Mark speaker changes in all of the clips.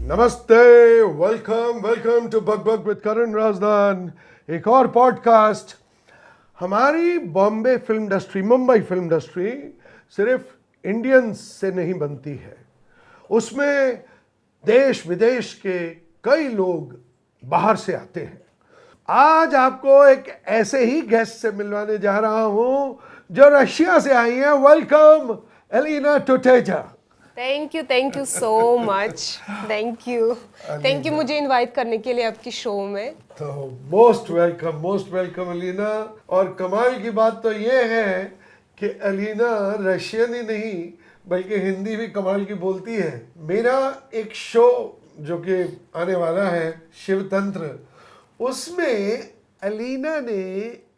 Speaker 1: नमस्ते, welcome welcome to bug bug with Karan Razdan. एक और पॉडकास्ट। हमारी Bombay film industry, Mumbai film industry सिर्फ इंडियंस से नहीं बनती है, उसमें देश विदेश के कई लोग बाहर से आते हैं। आज आपको एक ऐसे ही गेस्ट से मिलवाने जा रहा हूं जो रशिया से आई हैं। Welcome Elina Toteja.
Speaker 2: Thank you so much. Thank you मुझे इनवाइट करने के लिए आपकी शो में।
Speaker 1: तो मोस्ट वेलकम अलीना। और कमाल की बात तो ये है कि अलीना रशियन ही नहीं बल्कि हिंदी भी कमाल की बोलती है। मेरा एक शो जो कि आने वाला है, शिवतंत्र, उसमें अलीना ने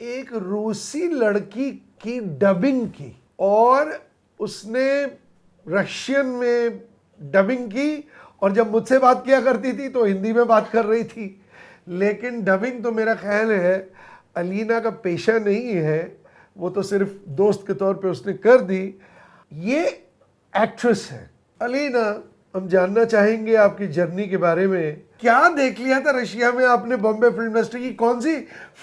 Speaker 1: एक रूसी लड़की की डबिंग की और उसने रशियन में डबिंग की, और जब मुझसे बात किया करती थी तो हिंदी में बात कर रही थी। लेकिन डबिंग तो मेरा ख्याल है अलीना का पेशा नहीं है, वो तो सिर्फ दोस्त के तौर पे उसने कर दी। ये एक्ट्रेस है अलीना। हम जानना चाहेंगे आपकी जर्नी के बारे में। क्या देख लिया था रशिया में आपने? बॉम्बे फिल्म इंडस्ट्री की कौन सी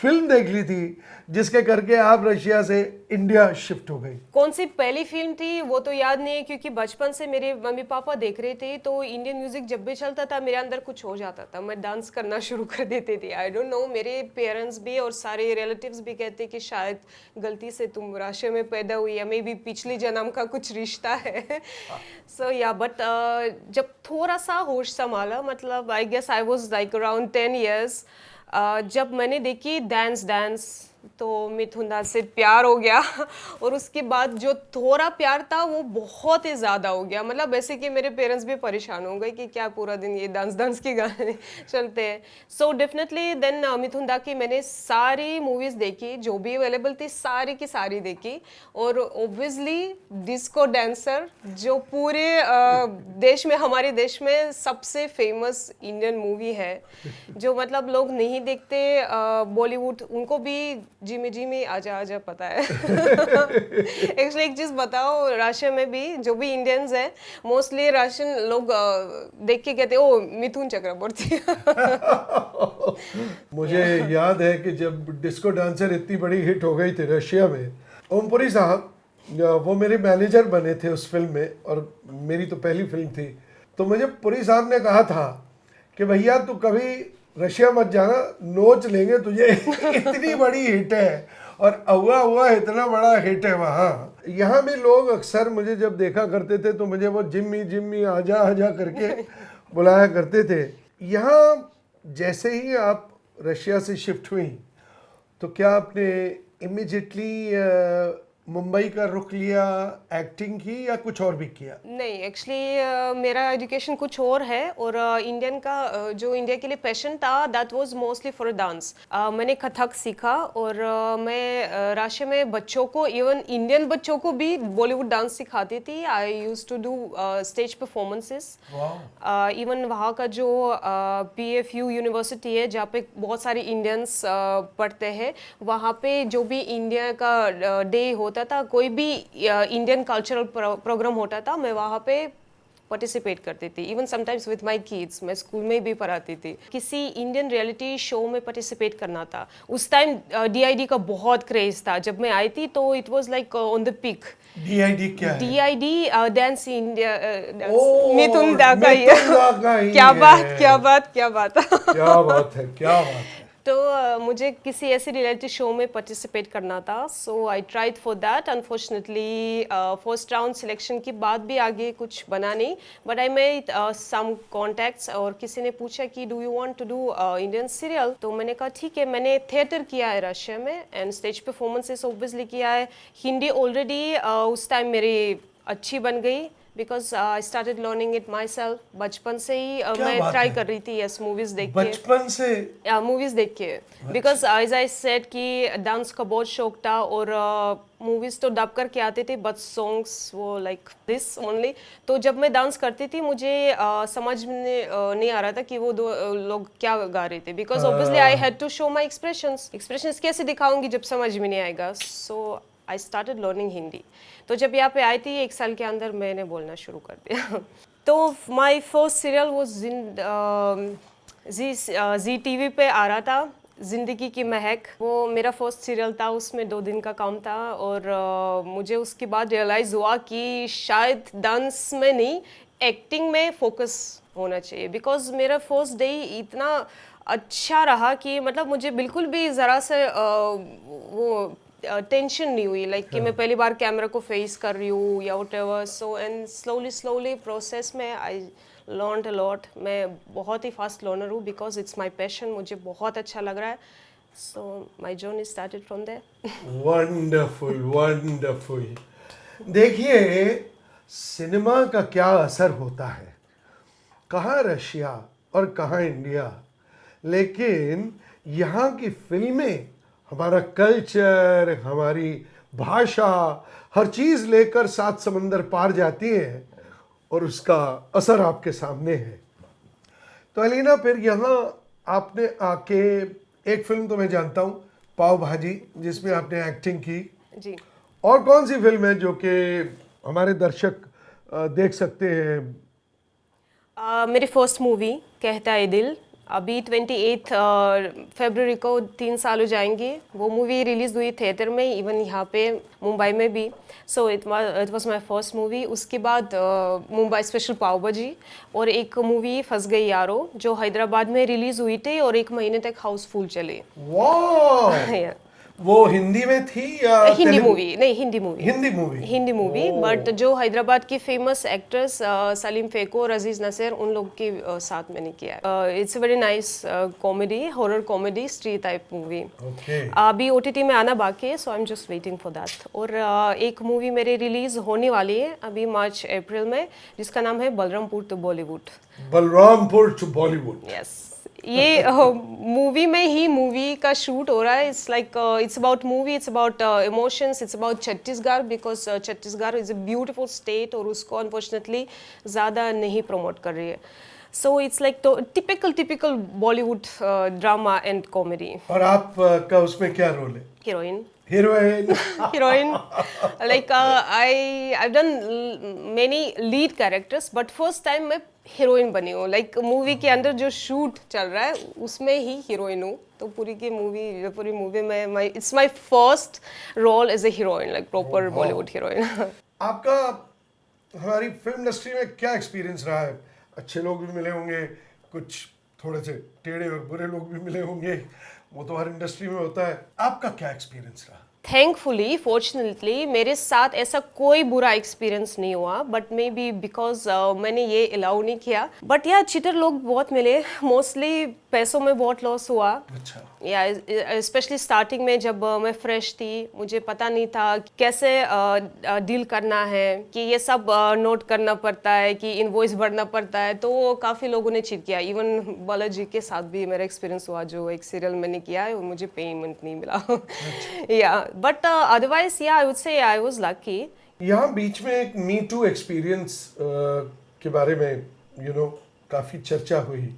Speaker 1: फिल्म देख ली थी जिसके करके आप रशिया से इंडिया शिफ्ट हो गई?
Speaker 2: कौन सी पहली फिल्म थी वो तो याद नहीं है, क्योंकि बचपन से मेरे मम्मी पापा देख रहे थे, तो इंडियन म्यूजिक जब भी चलता था मेरे अंदर कुछ हो जाता था, मैं डांस करना शुरू कर देती थी। आई डोंट नो, मेरे पेरेंट्स भी और सारे रिलेटिव्स भी कहते कि शायद गलती से तुम रशिया में पैदा हुई या मे भी पिछली जन्म का कुछ रिश्ता है। सो या बट जब थोड़ा सा होश संभाला, मतलब I guess I was like around 10 years, जब मैंने देखी डांस तो मिथुन दास से प्यार हो गया। और उसके बाद जो थोड़ा प्यार था वो बहुत ही ज़्यादा हो गया, मतलब ऐसे कि मेरे पेरेंट्स भी परेशान हो गए कि क्या पूरा दिन ये डांस के गाने चलते हैं। सो डेफिनेटली देन मिथुन दा की मैंने सारी मूवीज़ देखी, जो भी अवेलेबल थी सारी की सारी देखी। और ऑब्वियसली डिस्को डांसर, जो पूरे देश में, हमारे देश में सबसे फेमस इंडियन मूवी है, जो मतलब लोग नहीं देखते बॉलीवुड, उनको भी जिमी आजा आजा पता है। एक्चुअली एक चीज बताओ, रशिया में भी जो भी इंडियंस हैं मोस्टली रशियन लोग देख के कहते हैं ओ मिथुन चक्रवर्ती।
Speaker 1: मुझे याद है कि जब डिस्को डांसर इतनी बड़ी हिट हो गई थी रशिया में, ओमपुरी साहब वो मेरे मैनेजर बने थे उस फिल्म में, और मेरी तो पहली फिल्म थी। तो मुझे पुरी साहब ने कहा था कि भैया तू कभी रशिया मत जाना, नोच लेंगे तुझे। इतनी बड़ी हिट है, और हुआ इतना बड़ा हिट है वहाँ। यहाँ भी लोग अक्सर मुझे जब देखा करते थे तो मुझे वो जिम्मी आजा आजा करके बुलाया करते थे। यहाँ जैसे ही आप रशिया से शिफ्ट हुई तो क्या आपने इमिजिएटली मुंबई का रुख लिया, एक्टिंग की, या कुछ और भी किया?
Speaker 2: नहीं, एक्चुअली मेरा एजुकेशन कुछ और है, और इंडियन का जो इंडिया के लिए पैशन था that was mostly for dance. मैंने कथक सीखा, और मैं रशिया में बच्चों को, इवन इंडियन बच्चों को भी बॉलीवुड डांस सिखाती थी। I used to do stage performances. Even वहाँ का जो PFU यूनिवर्सिटी है जहाँ पे बहुत सारे इंडियंस पढ़ते हैं, वहाँ पे जो भी इंडिया का डे होता था, कोई भी इंडियन कल्चरल प्रोग्राम होता था, मैं वहाँ पे पार्टिसिपेट करती थी। Even sometimes with my kids, मैं स्कूल में भी पढ़ाती थी। किसी इंडियन रियलिटी शो में पार्टिसिपेट करना था। उस टाइम DID का बहुत क्रेज था। जब मैं आई थी तो it was like on the peak.
Speaker 1: DID क्या है?
Speaker 2: DID डांस इंडिया,
Speaker 1: मिथुन दा का ही
Speaker 2: क्या बात
Speaker 1: है।
Speaker 2: तो मुझे किसी ऐसी रियलिटी शो में पार्टिसिपेट करना था, so I tried for that. Unfortunately first round selection के बाद भी आगे कुछ बना नहीं, but I made some contacts, और किसी ने पूछा कि do you want to do Indian serial, तो मैंने कहा ठीक है। मैंने थिएटर किया है रशिया में, एंड स्टेज परफॉर्मेंसेस ऑब्वियसली किया है। हिंदी ऑलरेडी उस टाइम मेरी अच्छी बन गई, because I started learning it my self. बचपन से ही मैं ट्राई कर रही थी। यस, मूवीज देख के,
Speaker 1: बचपन से
Speaker 2: मूवीज देख के, बिकॉज एज आई सेड कि डांस का बहुत शौक था, और मूवीज तो डब करके आते थे, बट सॉन्ग्स वो लाइक दिस ओनली। तो जब मैं डांस करती थी मुझे समझ में नहीं आ रहा था कि वो दो लोग क्या गा रहे थे, because obviously I had to show my expressions कैसे दिखाऊंगी जब समझ में नहीं आएगा। So I started learning Hindi. तो जब यहाँ पे आई थी 1 साल के अंदर मैंने बोलना शुरू कर दिया। तो माय फर्स्ट सीरियल वो जी टीवी पे आ रहा था, जिंदगी की महक। वो मेरा फर्स्ट सीरियल था, उसमें 2 दिन का काम था। और मुझे उसके बाद रियलाइज़ हुआ कि शायद डांस में नहीं, एक्टिंग में फोकस होना चाहिए। बिकॉज मेरा फर्स्ट डे इतना अच्छा रहा कि मतलब मुझे बिल्कुल भी ज़रा से वो टेंशन नहीं हुई, लाइक कि मैं पहली बार कैमरा को फेस कर रही हूँ या whatever. So and slowly process में आई लर्नड अ लॉट। मैं बहुत ही फास्ट लर्नर हूँ बिकॉज इट्स माय पैशन, मुझे बहुत अच्छा लग रहा है। So my journey started from there.
Speaker 1: Wonderful wonderful. देखिए, सिनेमा का क्या असर होता है, कहाँ रशिया और कहाँ इंडिया, लेकिन यहाँ की फिल्में हमारा कल्चर, हमारी भाषा, हर चीज़ लेकर 7 समंदर पार जाती हैं और उसका असर आपके सामने है। तो अलीना, फिर यहाँ आपने आके, एक फिल्म तो मैं जानता हूँ, पाव भाजी, जिसमें आपने एक्टिंग की।
Speaker 2: जी।
Speaker 1: और कौन सी फिल्म है जो कि हमारे दर्शक देख सकते हैं?
Speaker 2: मेरी फर्स्ट मूवी कहता है दिल, अभी 28 फरवरी को 3 साल हो जाएंगे। वो मूवी रिलीज हुई थिएटर में, इवन यहाँ पे मुंबई में भी। So it was my first movie. उसके बाद मुंबई स्पेशल पाव भाजी, और एक मूवी फंस गई यारो, जो हैदराबाद में रिलीज हुई थी और 1 महीने तक हाउसफुल चली।
Speaker 1: वाह! वो हिंदी में थी या
Speaker 2: हिंदी
Speaker 1: तेलुगु?
Speaker 2: मूवी नहीं, Hindi movie. Hindi movie, but जो हैदराबाद की फेमस एक्ट्रेस सलीम फेको और अजीज नसीर, उन लोग के साथ मैंने किया है। It's a very nice comedy, horror comedy, Stree type movie.
Speaker 1: Okay.
Speaker 2: अभी ओटीटी में आना बाकी है, so I am just waiting for that. और एक मूवी मेरी रिलीज होने वाली है अभी मार्च अप्रैल में, जिसका नाम है Balrampur to Bollywood.
Speaker 1: Balrampur to Bollywood.
Speaker 2: Yes, ये मूवी में ही मूवी का शूट हो रहा है। It's like it's about movie, it's about emotions, it's about Chhattisgarh, because Chhattisgarh is a beautiful state और उसको अनफॉर्चुनेटली ज़्यादा नहीं प्रमोट कर रही है। सो इट्स लाइक तो typical Bollywood drama and comedy.
Speaker 1: और आप का उसमें क्या रोल है?
Speaker 2: Heroine.
Speaker 1: Heroine.
Speaker 2: Heroine. Like I've done many lead characters, but first time मैं हीरोइन बनी हूँ। लाइक मूवी के अंदर जो शूट चल रहा है उसमें ही हीरोइन हूँ। तो पूरी मूवी में it's my first role as a heroine, like proper Bollywood heroine.
Speaker 1: आपका हमारी फिल्म इंडस्ट्री में क्या एक्सपीरियंस रहा है? अच्छे लोग भी मिले होंगे, कुछ थोड़े से टेढ़े और बुरे लोग भी मिले होंगे, वो तो हर इंडस्ट्री में होता है। आपका क्या एक्सपीरियंस रहा?
Speaker 2: थैंकफुली, फॉर्चुनेटली मेरे साथ ऐसा कोई बुरा एक्सपीरियंस नहीं हुआ, बट मे बी बिकॉज मैंने ये अलाउ नहीं किया। बट या चीटर लोग बहुत मिले, मोस्टली पैसों में बहुत लॉस हुआ।
Speaker 1: अच्छा।
Speaker 2: या स्पेशली स्टार्टिंग में जब मैं फ्रेश थी, मुझे पता नहीं था कैसे डील करना है, कि ये सब नोट करना पड़ता है, कि इनवॉइस भरना पड़ता है। तो काफ़ी लोगों ने चीट किया। इवन बालाजी के साथ भी मेरा एक्सपीरियंस हुआ, जो एक सीरियल मैंने किया है और मुझे पेमेंट नहीं मिला। या बट अदरवाइज या I would say I was lucky.
Speaker 1: यहाँ बीच में एक मी टू एक्सपीरियंस के बारे में काफ़ी चर्चा हुई।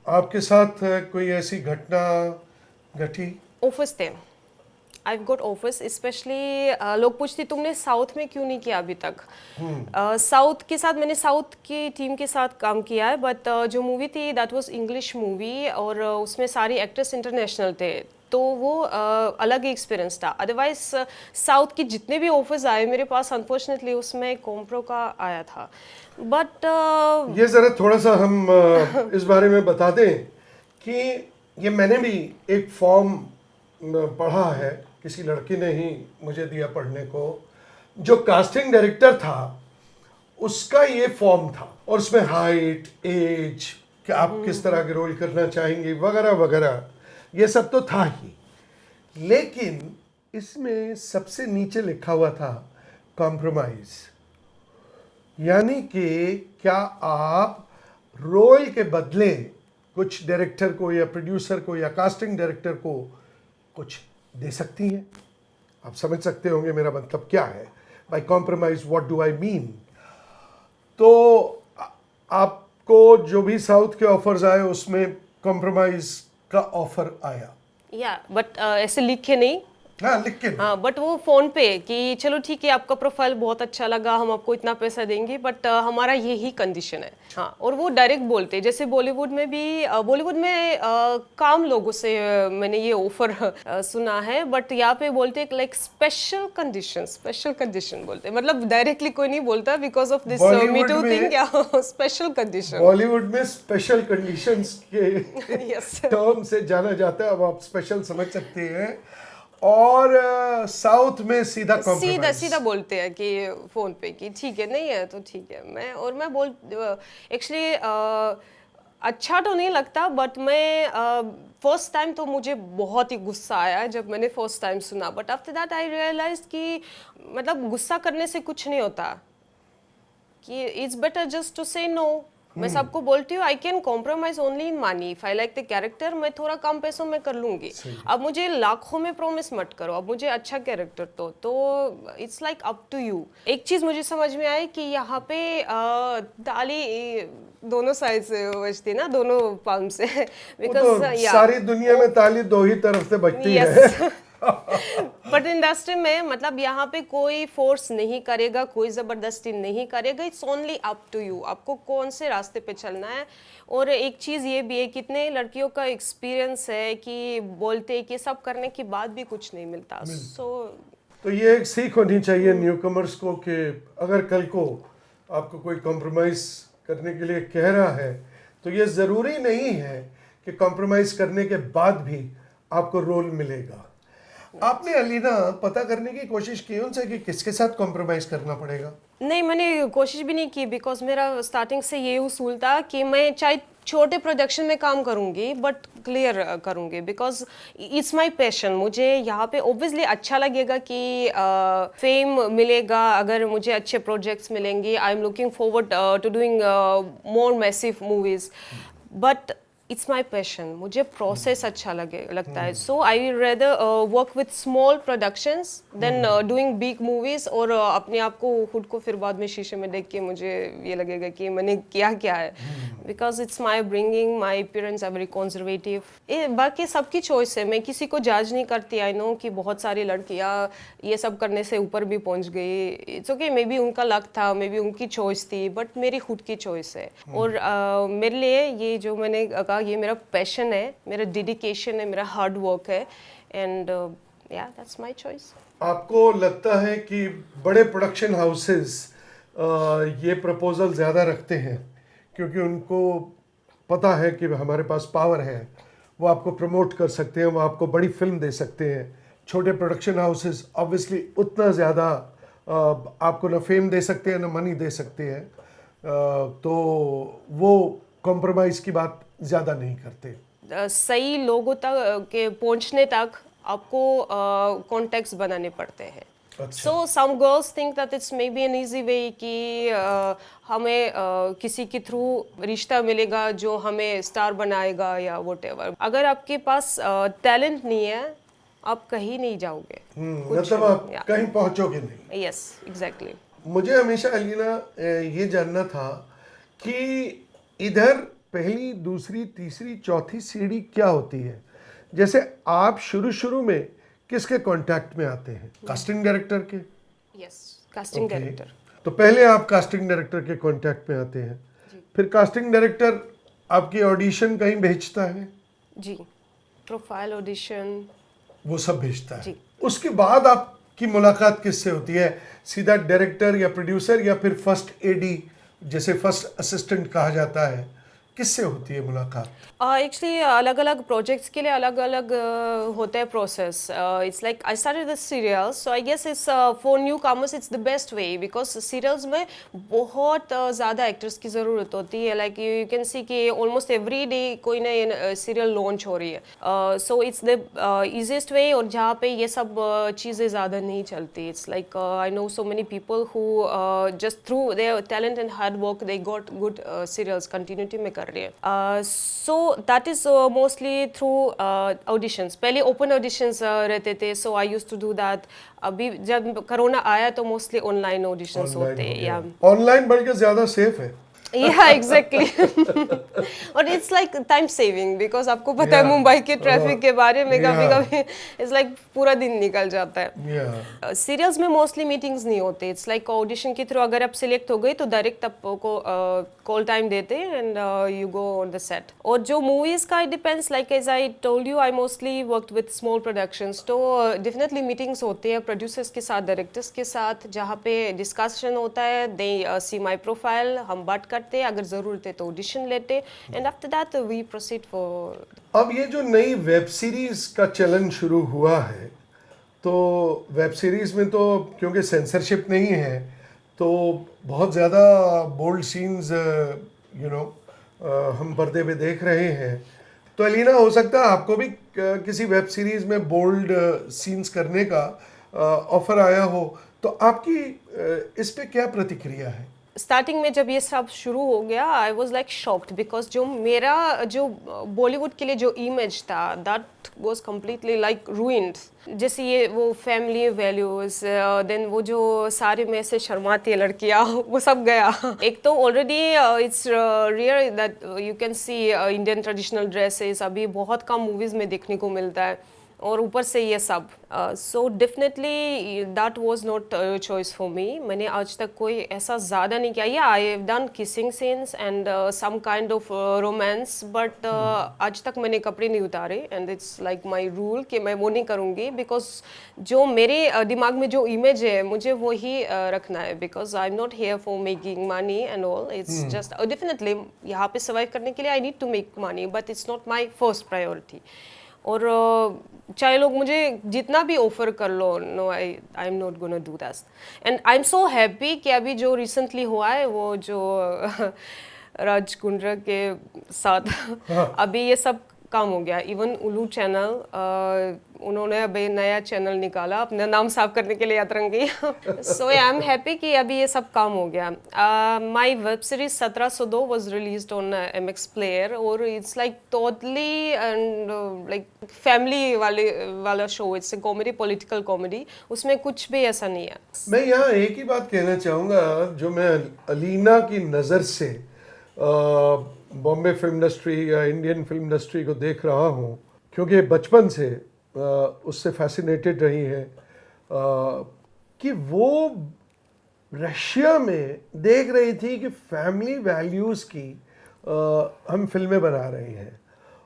Speaker 1: आपके साथ कोई ऐसी घटना घटी?
Speaker 2: ऑफर्स थे, आई गॉट ऑफर्स। स्पेशली लोग पूछते तुमने साउथ में क्यों नहीं किया अभी तक। साउथ के साथ मैंने साउथ की टीम के साथ काम किया है, बट जो मूवी थी दैट वाज इंग्लिश मूवी, और उसमें सारी एक्टर्स इंटरनेशनल थे, तो वो अलग ही एक्सपीरियंस था। अदरवाइज साउथ के जितने भी ऑफर्स आए मेरे पास, अनफॉर्चुनेटली उसमें कॉम्प्रो का आया था। बट
Speaker 1: ये ज़रा थोड़ा सा हम इस बारे में बता दें कि ये मैंने भी एक फॉर्म पढ़ा है, किसी लड़की ने ही मुझे दिया पढ़ने को। जो कास्टिंग डायरेक्टर था उसका ये फॉर्म था, और उसमें हाइट, एज, कि आप किस तरह के रोल करना चाहेंगे वगैरह वगैरह, ये सब तो था ही। लेकिन इसमें सबसे नीचे लिखा हुआ था कॉम्प्रोमाइज, यानी कि क्या आप रोल के बदले कुछ डायरेक्टर को या प्रोड्यूसर को या कास्टिंग डायरेक्टर को कुछ दे सकती हैं। आप समझ सकते होंगे मेरा मतलब क्या है by compromise, what do I mean. तो आपको जो भी साउथ के ऑफर्स आए उसमें कॉम्प्रोमाइज का ऑफर आया?
Speaker 2: या बट ऐसे लिख के नहीं,
Speaker 1: हाँ लिख के
Speaker 2: हाँ, बट वो फोन पे कि चलो ठीक है, आपका प्रोफाइल बहुत अच्छा लगा, हम आपको इतना पैसा देंगे, बट हमारा यही कंडीशन है। हाँ, और वो डायरेक्ट बोलते हैं, जैसे बॉलीवुड में भी, बॉलीवुड में काम लोगों से मैंने ये ऑफर सुना है, बट यहाँ पे बोलते हैं लाइक स्पेशल कंडीशन बोलते हैं, मतलब डायरेक्टली कोई नहीं बोलता because of this
Speaker 1: Bollywood
Speaker 2: me too
Speaker 1: में-
Speaker 2: थिंग, या स्पेशल कंडीशन।
Speaker 1: बॉलीवुड में स्पेशल कंडीशंस के
Speaker 2: यस।
Speaker 1: टर्म से जाना जाता है, अब आप स्पेशल समझ सकते हैं। और साउथ में सीधा
Speaker 2: सीधा
Speaker 1: कॉम्प्रोमाइज।
Speaker 2: सीधा बोलते हैं कि फोन पे कि ठीक है, नहीं है तो ठीक है। मैं बोल एक्चुअली अच्छा तो नहीं लगता, बट मैं फर्स्ट टाइम तो मुझे बहुत ही गुस्सा आया जब मैंने फर्स्ट टाइम सुना, but after that I realise कि मतलब गुस्सा करने से कुछ नहीं होता, कि it's better just to say no. मैं सबको बोलती हूँ I can compromise only in money, if I like the character मैं थोड़ा कम पैसों में कर लूंगी। अब मुझे लाखों में प्रॉमिस मत करो, अब मुझे अच्छा कैरेक्टर तो it's like up to you. एक चीज मुझे समझ में आई कि यहाँ पे ताली दोनों साइड से बजती है ना, दोनों पाम से,
Speaker 1: वो तो
Speaker 2: बिकॉज
Speaker 1: सारी दुनिया में ताली दो ही तरफ से बजती है।
Speaker 2: यस। बट इंडस्ट्री में मतलब यहाँ पे कोई फोर्स नहीं करेगा, कोई जबरदस्ती नहीं करेगा, it's only up to you, आपको कौन से रास्ते पे चलना है। और एक चीज ये भी है, कितने लड़कियों का एक्सपीरियंस है कि बोलते हैं कि सब करने के बाद भी कुछ नहीं मिलता।
Speaker 1: तो ये एक सीख होनी चाहिए न्यू कमर्स को कि अगर कल को आपको कोई कॉम्प्रोमाइज करने के लिए कह रहा है, तो ये ज़रूरी नहीं है कि कॉम्प्रोमाइज करने के बाद भी आपको रोल मिलेगा। आपने अलीना पता करने की कोशिश की उनसे कि किसके साथ कॉम्प्रोमाइज करना पड़ेगा?
Speaker 2: नहीं, मैंने कोशिश भी नहीं की, बिकॉज मेरा स्टार्टिंग से ये उसूल था कि मैं चाहे छोटे प्रोडक्शन में काम करूंगी बट क्लियर करूंगी, बिकॉज इट्स माय पैशन। मुझे यहाँ पे ऑब्वियसली अच्छा लगेगा कि फेम मिलेगा अगर मुझे अच्छे प्रोजेक्ट्स मिलेंगे। I am looking forward to doing more massive movies, but it's my passion, मुझे प्रोसेस अच्छा लगता है। So I rather work with small productions than doing big movies, और अपने आप को खुद को फिर बाद में शीशे में देख के मुझे ये लगेगा कि मैंने किया क्या है, because it's my bringing, my parents are very conservative. बाकी सबकी चॉइस है, मैं किसी को जज नहीं करती। आई नो कि बहुत सारी लड़कियां ये सब करने से ऊपर भी पहुंच गई, इट्स ओके, मे बी उनका लक था, मे बी उनकी चॉइस थी, बट मेरी खुद की चॉइस है। और मेरे लिए ये जो मैंने कहा, ये मेरा पैशन है, मेरा डेडिकेशन है, मेरा हार्ड वर्क है, एंड या दैट्स माय चॉइस।
Speaker 1: आपको लगता है कि बड़े प्रोडक्शन हाउसेस ये प्रपोजल ज़्यादा रखते हैं क्योंकि उनको पता है कि हमारे पास पावर है, वो आपको प्रमोट कर सकते हैं, वो आपको बड़ी फिल्म दे सकते हैं। छोटे प्रोडक्शन हाउसेस ऑब्वियसली उतना ज़्यादा आपको ना फेम दे सकते हैं ना मनी दे सकते हैं, तो वो कॉम्प्रोमाइज़ की बात ज़्यादा नहीं करते।
Speaker 2: सही लोगों तक के पहुंचने तक आपको कॉन्टेक्ट्स बनाने पड़ते हैं। So some girls think that it's maybe an easy way कि हमें किसी के थ्रू रिश्ता मिलेगा जो हमें स्टार बनाएगा या व्हाटएवर। अगर आपके पास टैलेंट नहीं है, आप कहीं नहीं जाओगे,
Speaker 1: मतलब आप कहीं पहुंचोगे नहीं।
Speaker 2: Yes, exactly.
Speaker 1: मुझे हमेशा अलीना ये जानना था कि इधर पहली, दूसरी, तीसरी, चौथी सीढ़ी क्या होती है? जैसे आप शुरू में किसके कांटेक्ट में आते हैं? कास्टिंग डायरेक्टर के?
Speaker 2: Yes, casting director.
Speaker 1: तो पहले आप कास्टिंग डायरेक्टर के कांटेक्ट में आते हैं, फिर कास्टिंग डायरेक्टर आपकी ऑडिशन कहीं भेजता है?
Speaker 2: जी, प्रोफाइल, ऑडिशन,
Speaker 1: वो सब भेजता है।
Speaker 2: जी।
Speaker 1: उसके बाद आपकी मुलाकात किससे होती है? सीधा डायरेक्टर या प्रोड्यूसर या फिर फर्स्ट एडी, जैसे फर्स्ट असिस्टेंट कहा जाता है, किससे होती है मुलाकात?
Speaker 2: एक्चुअली अलग अलग प्रोजेक्ट्स के लिए अलग अलग होता है process. It's like I started with serials, so I guess it's for newcomers it's the best way, because serials में बहुत ज़्यादा एक्टर्स की ज़रूरत होती है। लाइक यू कैन सी कि ऑलमोस्ट एवरी डे कोई ना सीरियल लॉन्च हो रही है, so it's the easiest way. और जहाँ पे ये सब चीज़ें ज़्यादा नहीं चलती, it's like I know so many people who just through their talent and hard work they got good serials, continuity में कर रही है। सो that is mostly through auditions. पहले open auditions रहते थे, so I used to do that. अभी जब corona आया तो mostly online auditions होते हैं। या
Speaker 1: ऑनलाइन बल्कि ज़्यादा सेफ है।
Speaker 2: Yeah, exactly. और it's like time saving because आपको पता है
Speaker 1: Yeah.
Speaker 2: मुंबई के ट्रैफिक के बारे में कभी
Speaker 1: Yeah.
Speaker 2: कभी इट्स लाइक पूरा दिन निकल जाता है।
Speaker 1: Yeah.
Speaker 2: सीरियल्स में मोस्टली मीटिंग्स नहीं होते, इट्स लाइक ऑडिशन के थ्रू अगर आप सिलेक्ट हो गए तो डायरेक्ट आपको कॉल टाइम देते and you go on the set. और जो मूवीज का it depends, like as I told you I mostly worked with small productions, तो डेफिनेटली मीटिंग्स होते हैं प्रोड्यूसर्स के साथ, डायरेक्टर्स के साथ, जहाँ पे डिस्कशन होता है, दे सी माई प्रोफाइल, हम बात करते हैं, अगर ज़रूरत है तो ऑडिशन लेते and after that we proceed for.
Speaker 1: अब ये जो नई वेब सीरीज का चलन शुरू हुआ है, तो वेब सीरीज में तो क्योंकि सेंसरशिप नहीं है तो बहुत ज़्यादा बोल्ड सीन्स हम पर्दे पे देख रहे हैं। तो अलीना, हो सकता है आपको भी किसी वेब सीरीज में बोल्ड सीन्स करने का ऑफर आया हो, तो आपकी इस पे क्या प्रतिक्रिया है?
Speaker 2: स्टार्टिंग में जब ये सब शुरू हो गया आई वॉज लाइक शॉक्ड बिकॉज जो मेरा जो बॉलीवुड के लिए जो इमेज था that was completely like ruined. जैसे ये वो फैमिली वैल्यूज, देन वो जो सारे में से शर्माती है लड़कियाँ वो सब गया। एक तो already it's rear that you can see Indian traditional dresses अभी बहुत कम मूवीज़ में देखने को मिलता है, और ऊपर से ये सब, so definitely that was not choice for me. मैंने आज तक कोई ऐसा ज़्यादा नहीं किया। या I have done kissing scenes and some kind of romance, but आज तक मैंने कपड़े नहीं उतारे and it's like my rule कि मैं वो नहीं करूँगी, बिकॉज जो मेरे दिमाग में जो इमेज है मुझे वो ही रखना है, because I am not here for making money and all. It's just definitely यहाँ पे सर्वाइव करने के लिए I need to make money, but it's not my first priority. और चाहे लोग मुझे जितना भी ऑफर कर लो, no I am not gonna do that. And I am so happy कि अभी जो रिसेंटली हुआ है वो जो राज कुंद्रा के साथ अभी ये सब काम हो गया। इवन उल्लू चैनल उन्होंने अभी नया चैनल निकाला अपना नाम साफ करने के लिए, अतरंगी। सो आई एम हैप्पी कि अभी ये सब काम हो गया। My web series 1702 was released on MX player, और it's like totally and like family वाला show. It's a comedy, political comedy, उसमें कुछ भी ऐसा नहीं है।
Speaker 1: मैं यहाँ एक ही बात कहना चाहूँगा, जो मैं अलीना की नज़र से बॉम्बे फिल्म इंडस्ट्री या इंडियन फिल्म इंडस्ट्री को देख रहा हूँ, क्योंकि बचपन से उससे फैसिनेटेड रही है, कि वो रशिया में देख रही थी कि फैमिली वैल्यूज़ की हम फिल्में बना रहे हैं,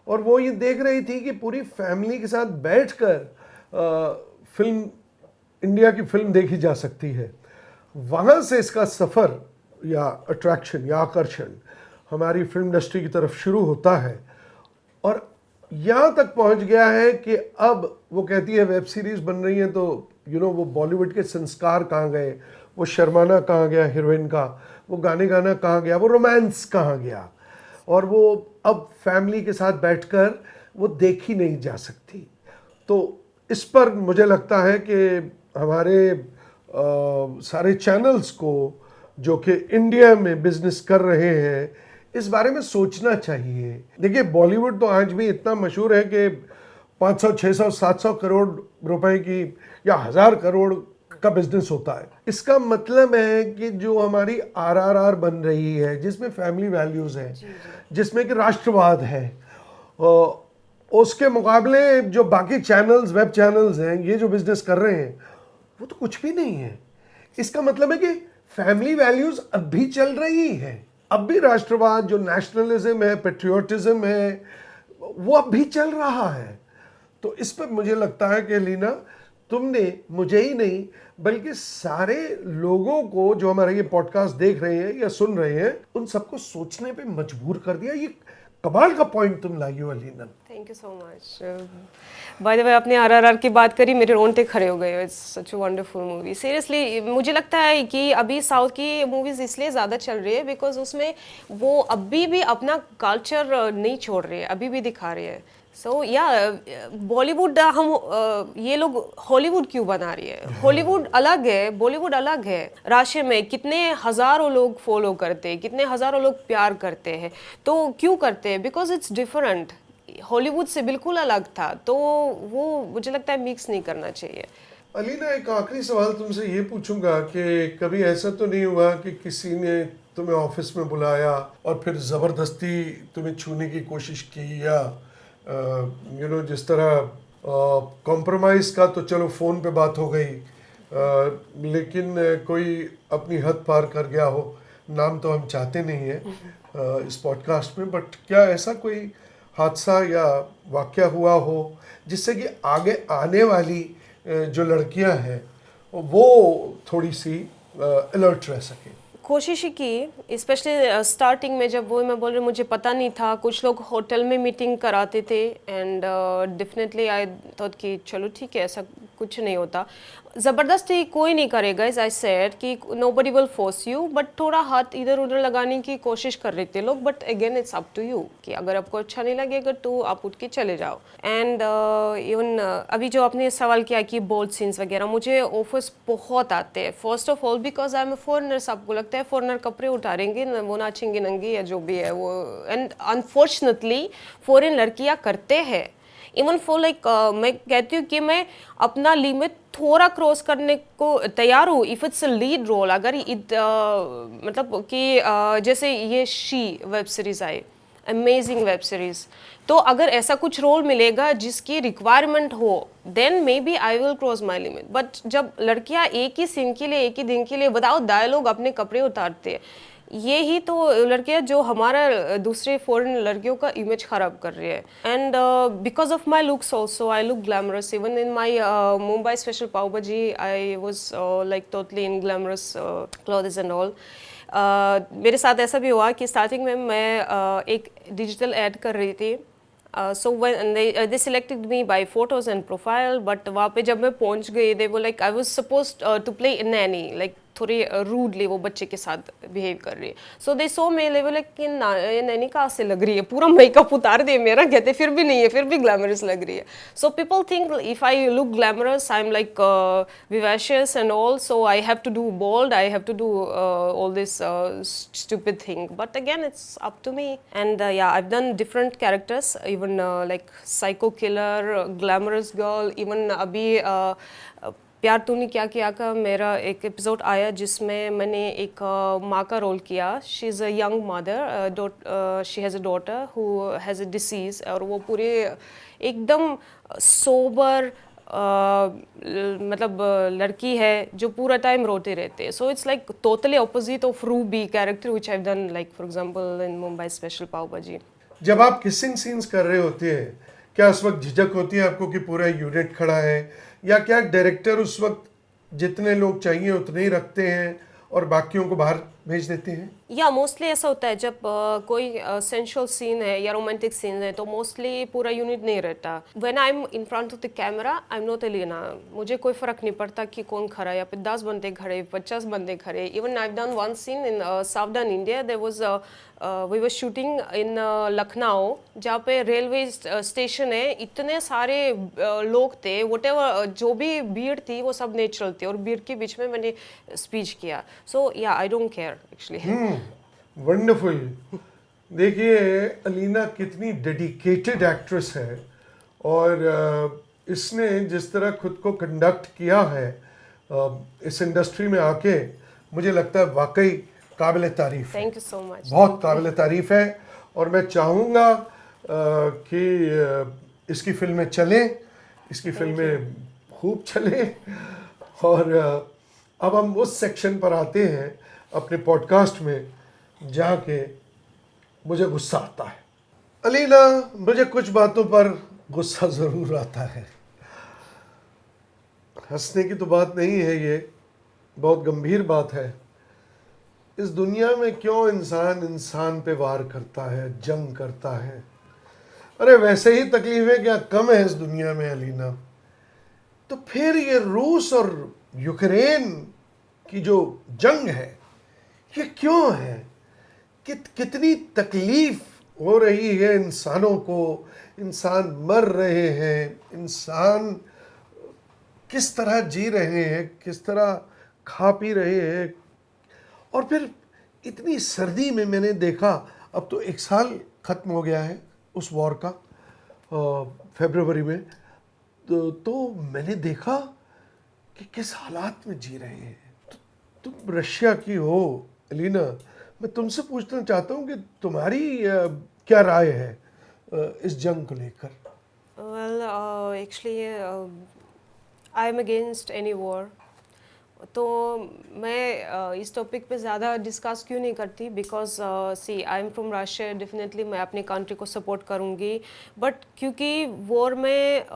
Speaker 1: और वो ये देख रही थी कि पूरी फैमिली के साथ बैठकर फिल्म, इंडिया की फिल्म देखी जा सकती है। वहाँ से इसका सफ़र या अट्रैक्शन या आकर्षण हमारी फिल्म इंडस्ट्री की तरफ शुरू होता है, और यहाँ तक पहुँच गया है कि अब वो कहती है वेब सीरीज़ बन रही है तो वो बॉलीवुड के संस्कार कहाँ गए, वो शर्माना कहाँ गया हीरोइन का, वो गाने गाना कहाँ गया, वो रोमांस कहाँ गया, और वो अब फैमिली के साथ बैठकर वो देखी नहीं जा सकती। तो इस पर मुझे लगता है कि हमारे सारे चैनल्स को जो कि इंडिया में बिजनेस कर रहे हैं, इस बारे में सोचना चाहिए। देखिए, बॉलीवुड तो आज भी इतना मशहूर है कि 500, 600, 700 करोड़ रुपए की या 1000 करोड़ का बिजनेस होता है। इसका मतलब है कि जो हमारी RRR बन रही है, जिसमें फैमिली वैल्यूज़ हैं, जिसमें कि राष्ट्रवाद है, उसके मुकाबले जो बाकी चैनल्स, वेब चैनल्स हैं, ये जो बिजनेस कर रहे हैं वो तो कुछ भी नहीं है। इसका मतलब है कि फैमिली वैल्यूज़ अब भी चल रही हैं, अब भी राष्ट्रवाद, जो नेशनलिज्म है, पेट्रियोटिज्म है, वो अब भी चल रहा है। तो इस पर मुझे लगता है कि लीना, तुमने मुझे ही नहीं बल्कि सारे लोगों को जो हमारे ये पॉडकास्ट देख रहे हैं या सुन रहे हैं, उन सबको सोचने पे मजबूर कर दिया। ये कमाल का पॉइंट तुम लाई हो Alina.
Speaker 2: Thank you so much. By the way, आपने RRR की बात करी, मेरे रोंगटे खड़े हो गए। It's such a wonderful movie. Seriously मुझे लगता है कि अभी साउथ की मूवीज़ इसलिए ज़्यादा चल रही है बिकॉज उसमें वो अभी भी अपना कल्चर नहीं छोड़ रहे हैं, अभी भी दिखा रहे हैं। सो या बॉलीवुड, हम ये लोग हॉलीवुड क्यों बना रही है? हॉलीवुड अलग है, बॉलीवुड अलग है। राशि में कितने हज़ारों लोग फॉलो करते हैं, कितने हज़ारों लोग प्यार करते हैं, तो क्यों करते हैं? Because it's different. हॉलीवुड से बिल्कुल अलग था, तो वो मुझे लगता है मिक्स नहीं करना चाहिए।
Speaker 1: अलीना, एक आखिरी सवाल तुमसे ये पूछूंगा कि कभी ऐसा तो नहीं हुआ कि किसी ने तुम्हें ऑफिस में बुलाया और फिर ज़बरदस्ती तुम्हें छूने की कोशिश की, या जिस तरह कॉम्प्रोमाइज़ का तो चलो फ़ोन पे बात हो गई, लेकिन कोई अपनी हद पार कर गया हो, नाम तो हम चाहते नहीं है इस पॉडकास्ट में, बट क्या ऐसा कोई हादसा या वाक़या हुआ हो जिससे कि आगे आने वाली जो लड़कियां हैं वो थोड़ी सी अलर्ट रह सकें?
Speaker 2: कोशिश ही की, स्पेशली स्टार्टिंग में, जब वो मैं बोल रही हूँ, मुझे पता नहीं था, कुछ लोग होटल में मीटिंग कराते थे एंड डेफिनेटली आई थॉट कि चलो ठीक है, ऐसा कुछ नहीं होता, ज़बरदस्ती कोई नहीं करेगा, एज आई सेड कि nobody will force you, but थोड़ा हाथ इधर उधर लगाने की कोशिश कर रहे थे लोग, but again it's up to you कि अगर आपको अच्छा नहीं लगेगा तो आप उठ के चले जाओ। एंड इवन अभी जो आपने सवाल किया कि बोल्ड सीन्स वगैरह, मुझे ऑफर्स बहुत आते हैं, first of all because I am a foreigner, सबको लगता है फॉरनर कपड़े उतारेंगे वो नाचेंगे नंगे या जो भी है वो, एंड अनफॉर्चुनेटली फॉरेन लड़कियां करते हैं। इवन फॉर लाइक मैं कहती हूँ कि मैं अपना लिमिट थोड़ा क्रॉस करने को तैयार हूँ if it's a lead role, अगर मतलब कि जैसे ये शी वेब सीरीज़ आई, अमेजिंग वेब सीरीज़, तो अगर ऐसा कुछ रोल मिलेगा जिसकी रिक्वायरमेंट हो then maybe I will cross my limit, but जब लड़कियाँ एक ही सीन के लिए, एक ही दिन के लिए विदाउट डायलॉग अपने कपड़े उतारते हैं, ये ही तो लड़कियां जो हमारा दूसरे फॉरेन लड़कियों का इमेज खराब कर रही है। And because of my looks also I look glamorous, even in my Mumbai special pav bhaji I was like totally in glamorous clothes and all. मेरे साथ ऐसा भी हुआ कि स्टार्टिंग में मैं एक डिजिटल एड कर रही थी, so when they selected me by photos and profile, but वहाँ पे जब मैं पहुँच गई, they were like I was supposed to play a nanny, like थोड़ी रूडली वो बच्चे के साथ बिहेव कर रही है, सो दे सो मे लेवल कि नैनी कहाँ से लग रही है, पूरा मेकअप उतार दे मेरा, कहते फिर भी नहीं है, फिर भी ग्लैमरस लग रही है। So people think if I look glamorous I am like vivacious and all, so I have to do bold, I have to do all this stupid thing, but again it's up to me. And yeah, I've done different characters, even like psycho killer, glamorous girl, even अभी प्यार तूने क्या किया का मेरा एक episode आया जिसमें मैंने एक माँ का रोल किया। She is a young mother, she has a daughter who has a disease, और वो पूरे एकदम सोबर मतलब लड़की है जो पूरा टाइम रोते रहते हैं। So it's like totally opposite of Ruby character which I have done, like for example in Mumbai special pav bhaji.
Speaker 1: जब आप किसिंग सीन्स कर रहे होते हैं, क्या उस वक्त झिझक होती है आपको कि पूरा यूनिट खड़ा है, या क्या डायरेक्टर उस वक्त जितने लोग चाहिए उतने ही रखते हैं और बाकियों को बाहर भेज देते हैं?
Speaker 2: या मोस्टली ऐसा होता है जब कोई सेंशुअल सीन है या रोमांटिक सीन है तो मोस्टली पूरा यूनिट नहीं रहता। When I am in front of the camera I am not Elina, मुझे कोई फर्क नहीं पड़ता कि कौन खड़ा है, या फिर 10 बंदे खड़े, 50 बंदे खड़े। Even I have done one scene in southern India, there was we were shooting in Lucknow, जहाँ पे रेलवे स्टेशन है, इतने सारे लोग थे, वटेवर जो भी भीड़ थी वो सब नेचुरल थी, और भीड़ के बीच में मैंने स्पीच किया। सो या I don't care actually.
Speaker 1: Wonderful. देखिए अलीना कितनी डेडिकेटेड एक्ट्रेस है, और इसने जिस तरह खुद को कंडक्ट किया है इस इंडस्ट्री में आके, मुझे लगता है वाकई काबिल तारीफ है।
Speaker 2: Thank you so much.
Speaker 1: बहुत काबिल तारीफ है, और मैं चाहूँगा कि इसकी फिल्में चलें, इसकी फिल्में खूब चलें। और अब हम उस सेक्शन पर आते हैं अपने पॉडकास्ट में जहाँ के मुझे गुस्सा आता है। अलीना, मुझे कुछ बातों पर गुस्सा ज़रूर आता है। हंसने की तो बात नहीं है, ये बहुत गंभीर बात है। इस दुनिया में क्यों इंसान इंसान पे वार करता है, जंग करता है? अरे वैसे ही तकलीफें क्या कम है इस दुनिया में अलीना? तो फिर ये रूस और यूक्रेन की जो जंग है ये क्यों है? कितनी तकलीफ हो रही है इंसानों को, इंसान मर रहे हैं, इंसान किस तरह जी रहे हैं, किस तरह खा पी रहे हैं। और फिर इतनी सर्दी में मैंने देखा, अब तो 1 साल ख़त्म हो गया है उस वॉर का, फरवरी में, तो मैंने देखा कि किस हालात में जी रहे हैं। तुम रशिया की हो अलीना, मैं तुमसे पूछना चाहता हूँ कि तुम्हारी क्या राय है इस जंग को लेकर?
Speaker 2: Well, actually, I am against any war. तो मैं इस टॉपिक पे ज़्यादा डिस्कस क्यों नहीं करती, because see I am from Russia, definitely मैं अपनी कंट्री को सपोर्ट करूँगी, बट क्योंकि वॉर में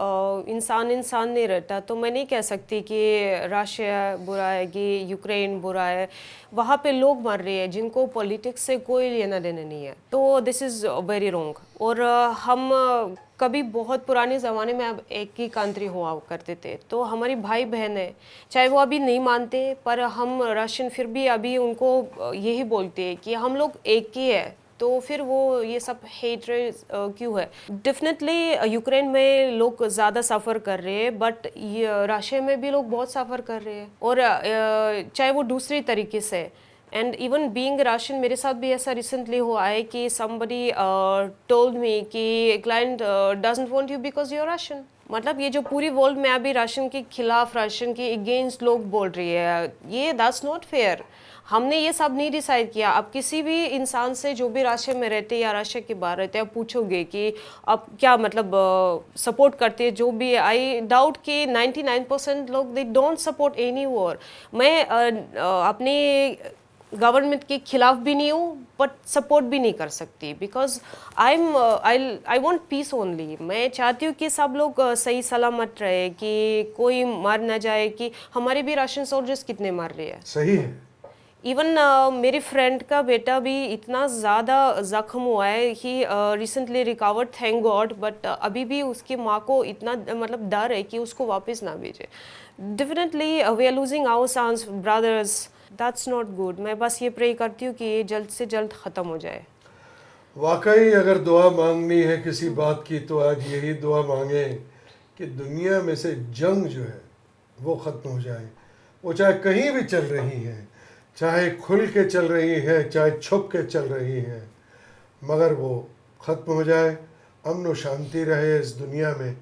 Speaker 2: इंसान नहीं रहता, तो मैं नहीं कह सकती कि रशिया बुरा है कि यूक्रेन बुरा है। वहाँ पे लोग मर रहे हैं जिनको पॉलिटिक्स से कोई लेना देना नहीं है, तो दिस इज़ वेरी रॉन्ग। और हम कभी बहुत पुराने ज़माने में अब एक ही कंट्री हुआ करते थे, तो हमारी भाई बहन है, चाहे वो अभी नहीं मानते, पर हम रशियन फिर भी अभी उनको यही बोलते हैं कि हम लोग एक ही है, तो फिर वो ये सब हेट्रेड क्यों है? डेफिनेटली यूक्रेन में लोग ज़्यादा सफ़र कर रहे हैं, बट रशिया में भी लोग बहुत सफ़र कर रहे हैं, और चाहे वो दूसरी तरीके से। एंड इवन बीइंग रशियन, मेरे साथ भी ऐसा रिसेंटली हुआ है कि somebody told me कि client doesn't want you because you're Russian। मतलब ये जो पूरी वर्ल्ड में अभी रशियन के खिलाफ, रशियन के अगेंस्ट लोग बोल रही है, ये दैट्स नॉट फेयर। हमने ये सब नहीं डिसाइड किया। अब किसी भी इंसान से जो भी रशिया में रहते या रशिया के बाहर रहते, आप पूछोगे कि आप क्या मतलब सपोर्ट करते हैं जो भी, आई डाउट कि 99% लोग they don't support any war. मैं अपने गवर्नमेंट के खिलाफ भी नहीं हूँ, बट सपोर्ट भी नहीं कर सकती, because I want piece only. मैं चाहती हूँ कि सब लोग सही सलामत रहे, कि कोई मर ना जाए, कि हमारे भी रशियन सोल्जर्स कितने मर रहे हैं।
Speaker 1: सही है।
Speaker 2: इवन मेरी फ्रेंड का बेटा भी इतना ज़्यादा ज़ख्म हुआ है, he recently recovered thank God, but अभी भी उसकी माँ को इतना मतलब डर है कि उसको वापस ना भेजे। Definitely we are losing our sons, brothers, that's not good. मैं बस ये प्रे करती हूँ कि ये जल्द से जल्द ख़त्म हो जाए।
Speaker 1: वाकई अगर दुआ मांगनी है किसी बात की, तो आज यही दुआ मांगे कि दुनिया में से जंग जो है वो ख़त्म हो जाए। वो चाहे कहीं भी चल रही है, चाहे खुल के चल रही है, चाहे छुप के चल रही है, मगर वो ख़त्म हो जाए, अमन और शांति रहे इस दुनिया में।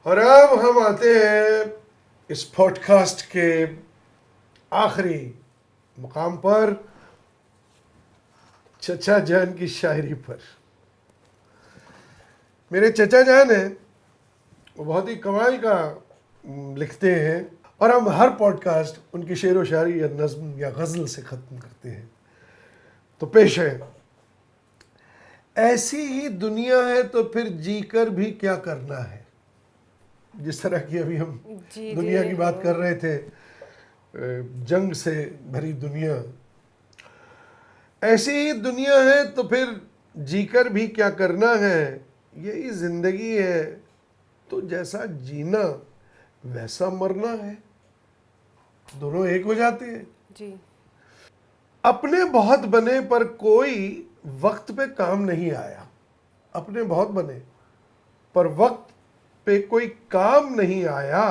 Speaker 1: और अब हम आते हैं इस पॉडकास्ट के आखिरी मुकाम पर, चचा जान की शायरी पर। मेरे चचा जान हैं, वो बहुत ही कमाल का लिखते हैं, और हम हर पॉडकास्ट उनकी शेर व शायरी या नज़्म या गज़ल से ख़त्म करते हैं। तो पेश है, ऐसी ही दुनिया है तो फिर जीकर भी क्या करना है। जिस तरह की अभी हम दुनिया की बात कर रहे थे, जंग से भरी दुनिया, ऐसी ही दुनिया है तो फिर जीकर भी क्या करना है। यही ज़िंदगी है तो जैसा जीना वैसा मरना है, दोनों एक हो जाते हैं
Speaker 2: जी।
Speaker 1: अपने बहुत बने पर कोई वक्त पे काम नहीं आया। अपने बहुत बने पर वक्त पे कोई काम नहीं आया,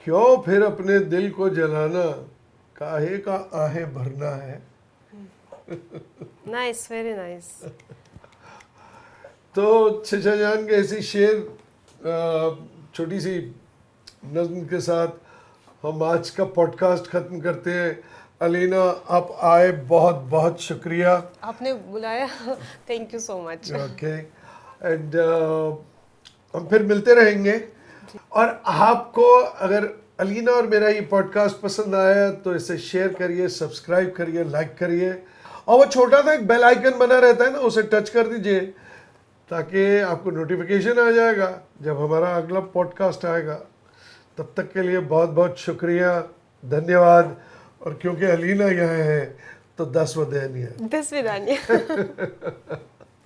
Speaker 1: क्यों फिर अपने दिल को जलाना, काहे का आहें भरना है।
Speaker 2: Nice, very nice.
Speaker 1: तो चचा जान के ऐसी शेर छोटी सी नज़्म के साथ हम आज का पॉडकास्ट ख़त्म करते हैं। अलीना, आप आए, बहुत बहुत शुक्रिया,
Speaker 2: आपने बुलाया। Thank you so much.
Speaker 1: Okay, and हम फिर मिलते रहेंगे। और आपको अगर अलीना और मेरा ये पॉडकास्ट पसंद आया तो इसे शेयर करिए, सब्सक्राइब करिए, लाइक करिए, और वो छोटा सा एक बेल आइकन बना रहता है ना, उसे टच कर दीजिए, ताकि आपको नोटिफिकेशन आ जाएगा जब हमारा अगला पॉडकास्ट आएगा। तब तक के लिए बहुत बहुत शुक्रिया, धन्यवाद। और क्योंकि अलीना यहाँ है तो 10 वधानियाँ।
Speaker 2: 10 विदानियाँ।